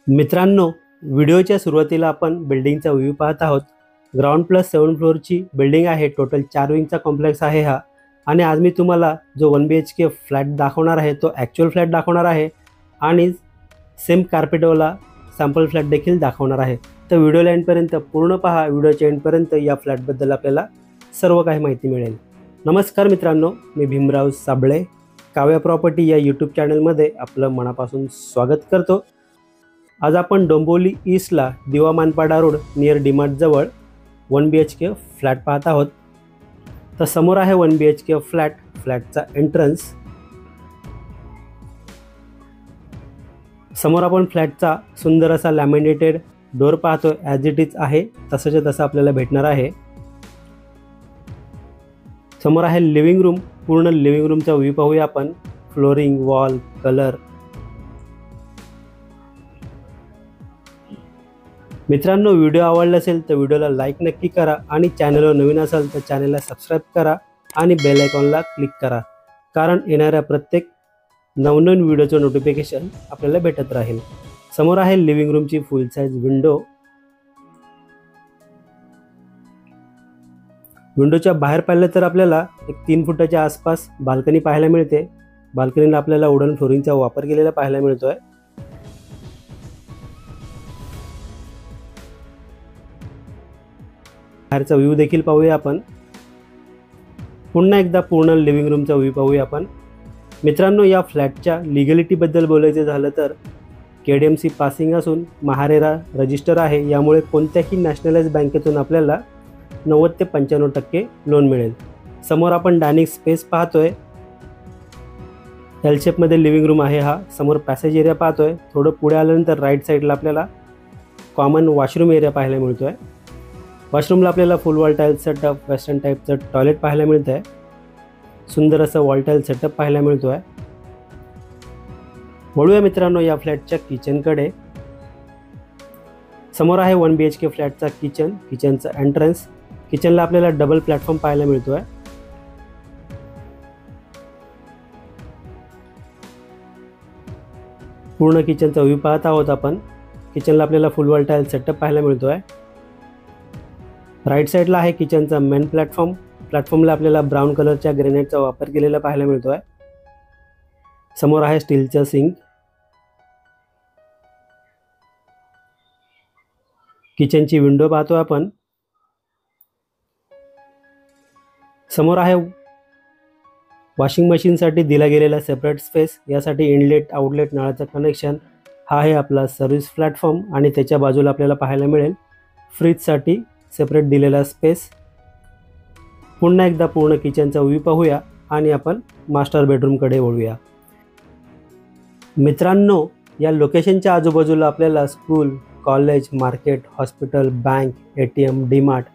मित्रांनो, व्हिडिओच्या सुरुवातीला आपण बिल्डिंगचा व्ह्यू पाहत आहोत। ग्राउंड प्लस 7 फ्लोअरची बिल्डिंग आहे। टोटल 4 विंगचा कॉम्प्लेक्स आहे हा। आणि आज मी तुम्हाला जो 1 BHK फ्लॅट दाखवणार आहे तो ॲक्च्युअल फ्लॅट दाखवणार आहे आणि सेम कार्पेटवाला सॅम्पल फ्लॅट देखील दाखवणार आहे। तर व्हिडिओला एंडपर्यंत पूर्ण पहा। व्हिडिओच्या एंडपर्यंत या फ्लॅटबद्दल आपल्याला सर्व काही माहिती मिळेल। नमस्कार मित्रांनो, मी भीमराव साबळे काव्या प्रॉपर्टी या यूट्यूब चॅनलमध्ये आपलं मनापासून स्वागत करतो। आज आपण डोंबिवली ईस्टला दिवा मानपाडा रोड नियर डीमार्ट जवळ 1 BHK फ्लॅट पाहत आहोत। तर समोर आहे 1 BHK फ्लॅटचा एंट्रन्स। समोर आपण फ्लॅटचा सुंदर असा लॅमिनेटेड डोर पाहतो। ॲज इट इज आहे तसंच तसं आपल्याला भेटणार आहे। समोर आहे लिव्हिंग रूम। पूर्ण लिव्हिंग रूमचा व्ह्यू पाहूया आपण। Flooring, wall, colour. मित्रांनो, व्हिडिओ आवडला असेल तर व्हिडिओला लाईक नक्की करा आणि चॅनलवर नवीन असाल तर चॅनलला सबस्क्राईब करा आणि बेल आयकॉनला क्लिक करा, कारण येणाऱ्या प्रत्येक नवनवीन व्हिडिओचं नोटिफिकेशन आपल्याला भेटत राहील। समोर आहे लिव्हिंग रूमची फुल साईज विंडो। विंडोच्या बाहेर पाहिलं तर आपल्याला एक 3 फुटाच्या आसपास बाल्कनी पाहायला मिळते। बाल्कनीला आपल्याला वुडन फ्लोरिंगचा वापर केलेला पाहायला मिळतोय। बाहेरचा व्ह्यू देखील पाहूया आपण। पुन्हा एकदा पूर्ण लिव्हिंग रूमचा व्ह्यू पाहूया आपण। मित्रांनो, या फ्लॅटच्या लिगॅलिटीबद्दल बोलायचं झालं तर KDMC पासिंग असून महारेरा रजिस्टर आहे। यामुळे कोणत्याही नॅशनलाइज बँकेतून आपल्याला 90 ते 95% लोन मिळेल। समोर आपण डायनिंग स्पेस पाहतोय। एल शेपमध्ये लिव्हिंग रूम आहे हा। समोर पॅसेज एरिया पाहतोय। थोडं पुढे आल्यानंतर राईट साईडला आपल्याला कॉमन वॉशरूम एरिया पाहायला मिळतोय। वॉशरूमला आपल्याला फुल वॉल टाईल सेटअप, वेस्टर्न टाईपचं टॉयलेट पाहायला मिळतं आहे। सुंदर असं वॉल टाईल सेटअप पाहायला मिळतो आहे। वळूया मित्रांनो या फ्लॅटच्या किचनकडे। समोर आहे 1 BHK फ्लॅटचा किचनचा एंट्रन्स। किचनला आपल्याला डबल प्लॅटफॉर्म पाहायला मिळतो आहे। पूर्ण किचनचा व्ह्यू पाहत आहोत आपण। किचनला आपल्याला फुल वॉल टाईल सेटअप पाहायला मिळतो आहे। राईट साईडला आहे किचनचा मेन प्लॅटफॉर्म। प्लॅटफॉर्मला आपल्याला ब्राऊन कलरच्या ग्रेनाइटचा वापर केलेला पाहायला मिळतो आहे। समोर आहे स्टीलचा सिंक। किचनची विंडो पाहतो आपण। समोर आहे वॉशिंग मशीनसाठी दिला गेलेला सेपरेट स्पेस। यासाठी इनलेट आउटलेट नळाचं कनेक्शन। हा आहे आपला सर्व्हिस प्लॅटफॉर्म आणि त्याच्या बाजूला आपल्याला पाहायला मिळेल फ्रीजसाठी सेपरेट दिलेला स्पेस। पुन्हा एकदा पूर्ण किचनचा व्ह्यू पाहूया आणि आपण मास्टर बेडरूमकडे वळूया। मित्रांनो, या लोकेशनच्या आजूबाजूला आपल्याला school, college, market, hospital, bank, ATM, DMart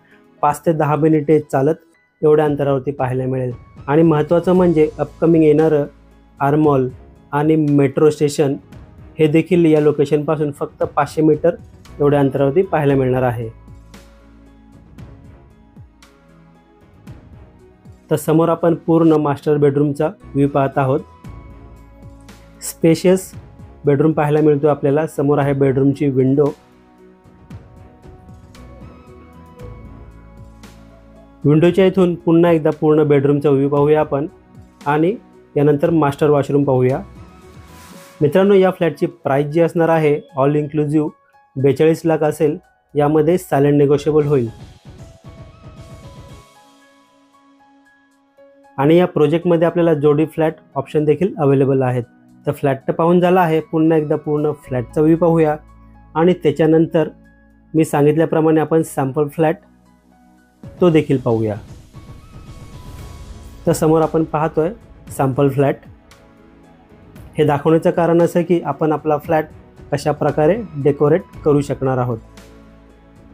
5 ते 10 मिनिटे चालत एवढ्या अंतरावरती पाहायला मिळेल। आणि महत्त्वाचं म्हणजे अपकमिंग येणारं आरमॉल आणि मेट्रो स्टेशन हे देखील या लोकेशनपासून फक्त 500 मीटर एवढ्या अंतरावरती पाहायला मिळणार आहे। तर समोर आपण पूर्ण मास्टर बेडरूमचा व्ह्यू पाहत आहोत। स्पेशियस बेडरूम पाहायला मिळतो आपल्याला। समोर आहे बेडरूमची विंडो। विंडोच्या इथून पुन्हा एकदा पूर्ण बेडरूमचा व्ह्यू पाहूया आपण आणि यानंतर मास्टर वॉशरूम पाहूया। मित्रांनो, या फ्लॅटची प्राइस जी असणार आहे ऑल इन्क्लुझिव्ह 42 लाख असेल। यामध्ये सायलेंट नेगोशिएबल होईल। आणि या प्रोजेक्टमध्ये आपल्याला जोडी फ्लॅट ऑप्शन देखील अवेलेबल आहेत। तर फ्लॅट तर पाहून झाला आहे। पुन्हा एकदा पूर्ण फ्लॅटचा व्ह्यू पाहूया आणि त्याच्यानंतर मी सांगितल्याप्रमाणे आपण सॅम्पल फ्लॅट तो देखील पाहूया। तर समोर आपण पाहतोय सॅम्पल फ्लॅट। हे दाखवण्याचं कारण असं की आपण आपला फ्लॅट कशा प्रकारे डेकोरेट करू शकणार आहोत।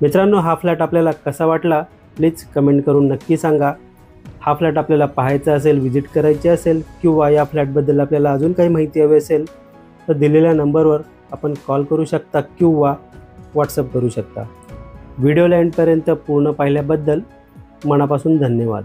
मित्रांनो, हा फ्लॅट आपल्याला कसा वाटला प्लीज कमेंट करून नक्की सांगा। हा फ्लॅट आपल्याला पाहायचा असेल, व्हिजिट करायची असेल किंवा या फ्लॅटबद्दल आपल्याला अजून काही माहिती हवी असेल तर दिलेल्या नंबरवर आपण कॉल करू शकता किंवा व्हॉट्सअप करू शकता। व्हिडिओला एंडपर्यंत पूर्ण पाहिल्याबद्दल मनापासून धन्यवाद।